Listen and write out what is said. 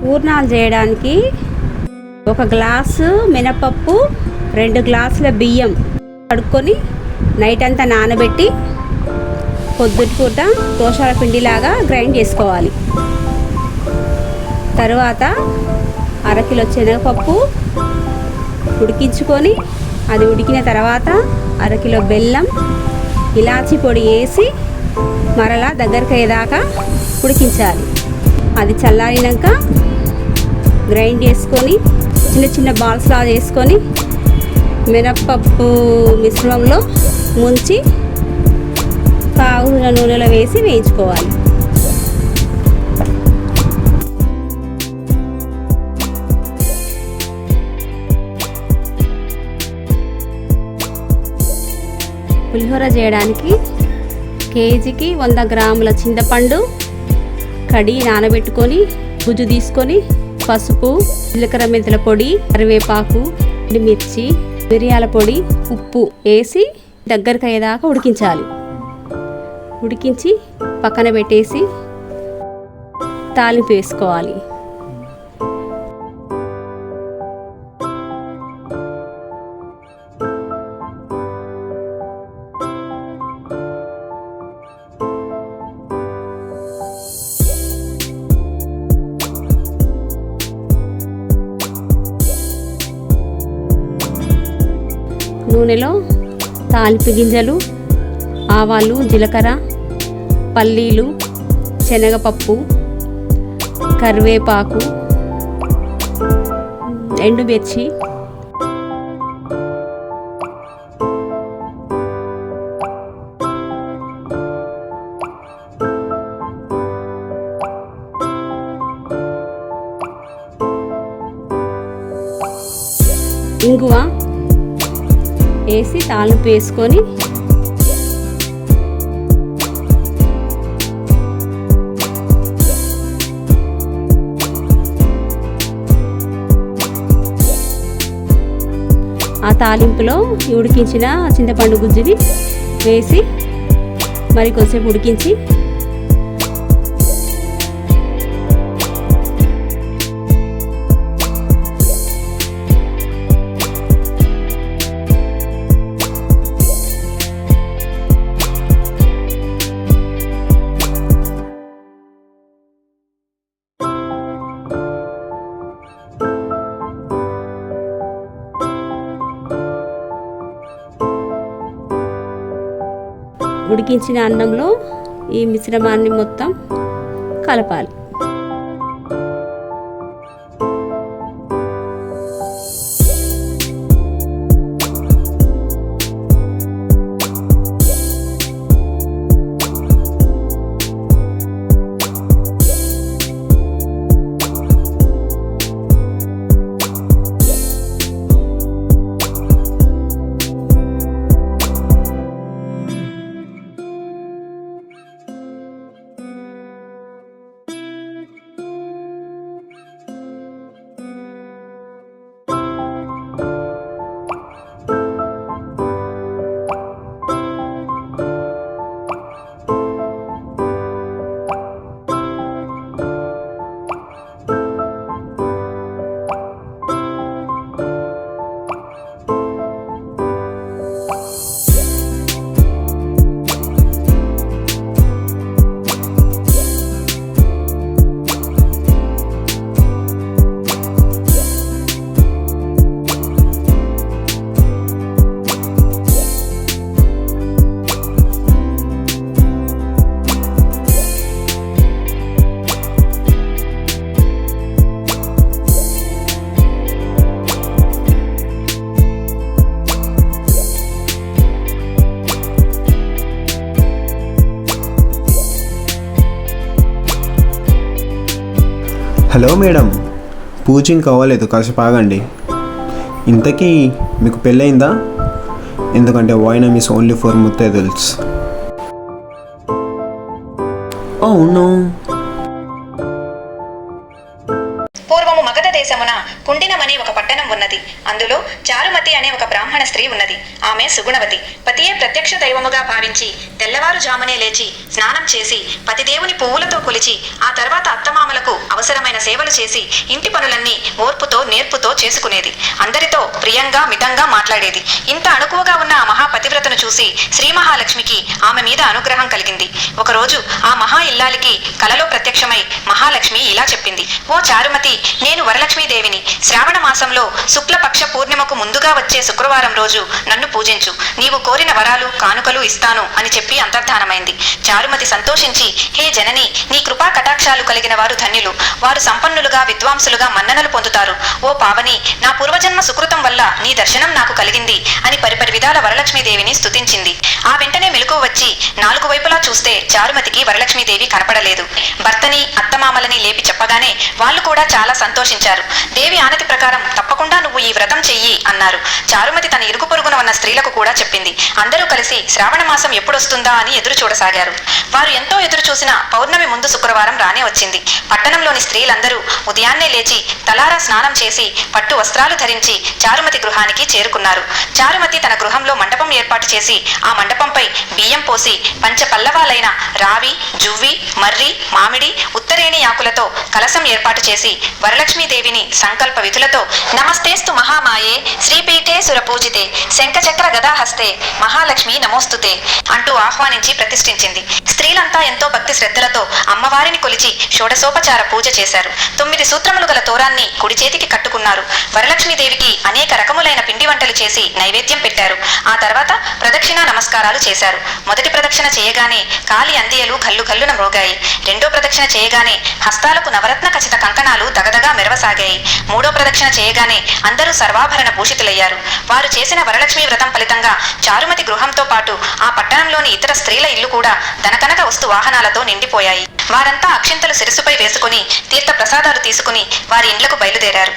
పూర్ణాలు చేయడానికి 1 గ్లాసు మినపప్పు, 2 గ్లాసుల బియ్యం కడుక్కొని నైట్ అంతా నానబెట్టి పొద్దుటిపూట దోశల పిండిలాగా గ్రైండ్ చేసుకోవాలి. తర్వాత 1/2 కిలో శనగపప్పు ఉడికించుకొని అది ఉడికిన తర్వాత 1/2 కిలో బెల్లం, ఇలాచీ పొడి వేసి మరలా దగ్గరికి అయ్యేదాకా ఉడికించాలి. అది చల్లారినాక గ్రైండ్ చేసుకొని చిన్న చిన్న బాల్స్లా చేసుకొని మినప్పప్పు మిశ్రమంలో ముంచి కాగుతున్న నూనెలో వేసి వేయించుకోవాలి. పులిహోర చేయడానికి కేజీకి 100 గ్రాముల చింతపండు కడిగి నానబెట్టుకొని గుజ్జు తీసుకొని పసుపు, జీలకర్ర మెంతుల పొడి, కరివేపాకు, మిర్చి, మిరియాల పొడి, ఉప్పు వేసి దగ్గరికి అయ్యేదాకా ఉడికించాలి. ఉడికించి పక్కన పెట్టేసి తాలింపు వేసుకోవాలి. నూనెలో తాలింపు గింజలు, ఆవాలు, జీలకర్ర, పల్లీలు, శనగపప్పు, కరివేపాకు, ఎండుమిర్చి, ఇంగువ వేసి తాలింపు వేసుకొని ఆ తాలింపులో ఉడికించిన చింతపండు గుజ్జుని వేసి మరి కొద్దిసేపు ఉడికించి ఉడికించిన అన్నంలో ఈ మిశ్రమాన్ని మొత్తం కలపాలి. హలో మేడం, పూజ ఇంకా అవ్వలేదు, కాసేపు ఆగండి. ఇంతకీ మీకు పెళ్ళయిందా? ఎందుకంటే వాయిన మిస్ ఓన్లీ ఫర్ ముత్తైదుల్స్. అవును. పూర్వము మగధ దేశమున కుండినమని ఒక పట్టణం ఉన్నది. అందులో చారుమతి అనే ఒక బ్రాహ్మణ స్త్రీ ఉన్నది. ఆమె సుగుణవతి. పతియే ప్రత్యక్ష దైవముగా భావించి తెల్లవారుజామునే లేచి స్నానం చేసి పతిదేవుని పువ్వులతో కొలిచి ఆ తర్వాత అత్తమామలకు అవసరమైన సేవలు చేసి ఇంటి పనులన్నీ ఓర్పుతో నేర్పుతో చేసుకునేది. అందరితో ప్రియంగా మితంగా మాట్లాడేది. ఇంత అణుకువగా ఉన్న ఆ మహాపతివ్రతను చూసి శ్రీ మహాలక్ష్మికి ఆమె మీద అనుగ్రహం కలిగింది. ఒకరోజు ఆ మహా ఇల్లాలికి కలలో ప్రత్యక్షమై మహాలక్ష్మి ఇలా చెప్పింది: ఓ చారుమతి, నేను వరలక్ష్మీదేవిని. శ్రావణ మాసంలో శుక్లపక్ష పూర్ణిమకు ముందుగా వచ్చే శుక్రవారం రోజు నన్ను పూజించు. నీవు కోరిన వరాలు కానుకలు ఇస్తాను అని చెప్పి అంతర్ధానమైంది. చారుమతి సంతోషించి, హే జనని, నీ కృపా కటాక్షాలు కలిగిన వారు ధన్యులు. వారు సంపన్నులుగా విద్వాంసులుగా మన్ననలు పొందుతారు. ఓ పావని, నా పూర్వజన్మ సుకృతం వల్ల నీ దర్శనం నాకు కలిగింది అని పరిపరి విధాల వరలక్ష్మీదేవిని స్తుతించింది. ఆ వెంటనే మెలకువ వచ్చి 4 వైపులా చూస్తే చారుమతికి వరలక్ష్మీదేవి కనపడలేదు. భర్తని అత్తమామలని లేపి చెప్పగానే వాళ్ళు కూడా చాలా సంతోషించారు. దేవి ఆనతి ప్రకారం తప్పకుండా నువ్వు ఈ వ్రతం చెయ్యి అన్నారు. చారుమతి తన ఇరుగు పొరుగున ఉన్న స్త్రీలకు కూడా చెప్పింది. అందరూ కలిసి శ్రావణ మాసం ఎప్పుడొస్తుందా అని ఎదురు చూడసాగారు. వారు ఎంతో ఎదురు చూసిన పౌర్ణమి ముందు శుక్రవారం రానే వచ్చింది. పట్టణంలోని స్త్రీలందరూ ఉదయాన్నే లేచి తలారా స్నానం చేసి పట్టు వస్త్రాలు ధరించి చారుమతి గృహానికి చేరుకున్నారు. చారుమతి తన గృహంలో మండపం ఏర్పాటు చేసి ఆ మండపంపై బియ్యం పోసి పంచపల్లవాలైన రావి, జువ్వి, మర్రి, మామిడి, ఉత్తరేణి ఆకులతో కలశం ఏర్పాటు చేసి వరలక్ష్మీదేవిని సంకల్ప విధులతో నమస్తేస్తు మహామాయే శ్రీపీఠే సురపూజితే శంఖచక్ర గదాహస్తే మహాలక్ష్మి నమోస్తుతే అంటూ ఆహ్వానించి ప్రతిష్ఠించింది. స్త్రీలంతా ఎంతో భక్తి శ్రద్ధలతో అమ్మవారిని కొలిచి షోడశోపచార పూజ చేశారు. 9 సూత్రములు గల తోరాన్ని కుడి చేతికి కట్టుకున్నారు. వరలక్ష్మీదేవికి అనేక రకములైన పిండి వంటలు చేసి నైవేద్యం పెట్టారు. ఆ తర్వాత ప్రదక్షిణ నమస్కారాలు చేశారు. మొదటి ప్రదక్షిణ చేయగానే కాలి అందియలు గల్లు గల్లున మ్రోగాయి. రెండో ప్రదక్షిణ చేయగానే హస్తాలకు నవరత్న ఖచిత కంకణాలు దగదగా మెరవసాగాయి. మూడో ప్రదక్షిణ చేయగానే అందరూ సర్వాభరణ భూషితులయ్యారు. వారు చేసిన వరలక్ష్మీ వ్రతం ఫలితంగా చారుమతి గృహంతో పాటు ఆ పట్టణంలోని ఇతర స్త్రీల ఇల్లు కూడా ధనకనక వస్తు వాహనాలతో నిండిపోయాయి. వారంతా అక్షింతలు శిరస్సుపై వేసుకుని తీర్థ ప్రసాదాలు తీసుకుని వారి ఇండ్లకు బయలుదేరారు.